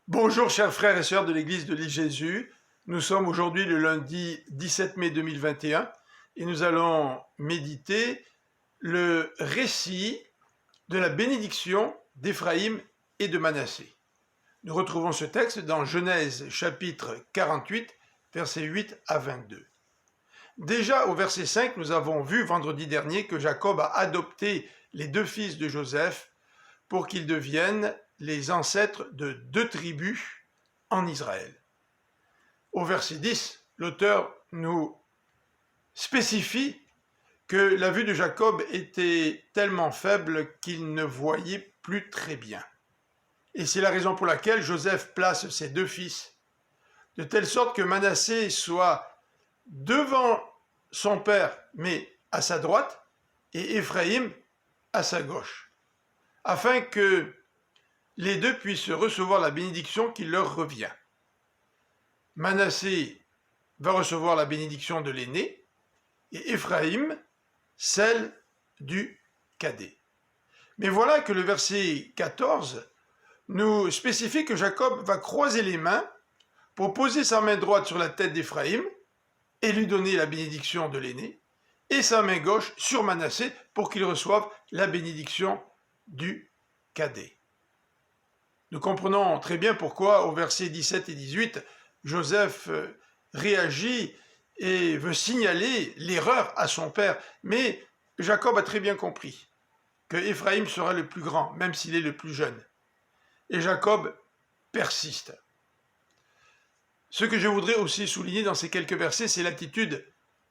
Bonjour chers frères et sœurs de l'église de l'île Jésus. Nous sommes aujourd'hui le lundi 17 mai 2021 et nous allons méditer le récit de la bénédiction d'Éphraïm et de Manassé. Nous retrouvons ce texte dans Genèse chapitre 48, versets 8 à 22. Déjà au verset 5, nous avons vu vendredi dernier que Jacob a adopté les deux fils de Joseph pour qu'ils deviennent les ancêtres de deux tribus en Israël. Au verset 10, l'auteur nous spécifie que la vue de Jacob était tellement faible qu'il ne voyait plus très bien. Et c'est la raison pour laquelle Joseph place ses deux fils, de telle sorte que Manassé soit devant son père, mais à sa droite, et Éphraïm à sa gauche, afin que les deux puissent recevoir la bénédiction qui leur revient. Manassé va recevoir la bénédiction de l'aîné, et Éphraïm celle du cadet. Mais voilà que le verset 14 nous spécifie que Jacob va croiser les mains pour poser sa main droite sur la tête d'Éphraïm et lui donner la bénédiction de l'aîné, et sa main gauche sur Manassé pour qu'il reçoive la bénédiction du cadet. Nous comprenons très bien pourquoi, au verset 17 et 18, Joseph réagit et veut signaler l'erreur à son père. Mais Jacob a très bien compris que Éphraïm sera le plus grand, même s'il est le plus jeune. Et Jacob persiste. Ce que je voudrais aussi souligner dans ces quelques versets, c'est l'attitude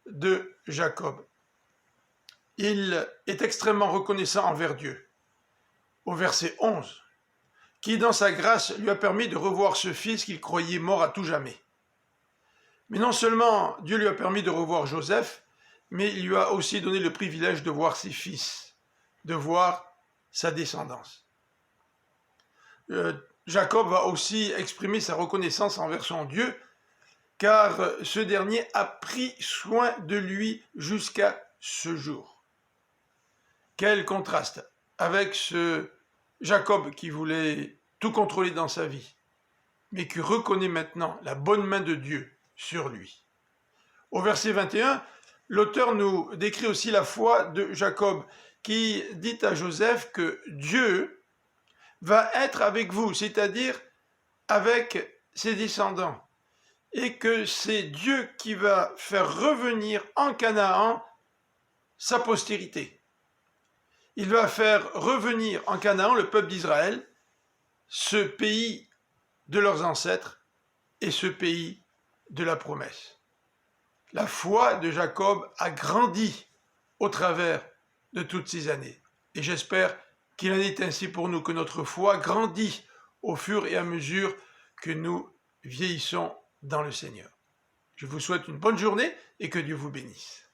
de Jacob. Il est extrêmement reconnaissant envers Dieu. Au verset 11, qui dans sa grâce lui a permis de revoir ce fils qu'il croyait mort à tout jamais. Mais non seulement Dieu lui a permis de revoir Joseph, mais il lui a aussi donné le privilège de voir ses fils, de voir sa descendance. Jacob va aussi exprimer sa reconnaissance envers son Dieu, car ce dernier a pris soin de lui jusqu'à ce jour. Quel contraste avec ce Jacob qui voulait tout contrôler dans sa vie, mais qui reconnaît maintenant la bonne main de Dieu sur lui. Au verset 21, l'auteur nous décrit aussi la foi de Jacob, qui dit à Joseph que Dieu va être avec vous, c'est-à-dire avec ses descendants, et que c'est Dieu qui va faire revenir en Canaan sa postérité. Il va faire revenir en Canaan le peuple d'Israël, ce pays de leurs ancêtres et ce pays de la promesse. La foi de Jacob a grandi au travers de toutes ces années. Et j'espère qu'il en est ainsi pour nous, que notre foi grandit au fur et à mesure que nous vieillissons dans le Seigneur. Je vous souhaite une bonne journée et que Dieu vous bénisse.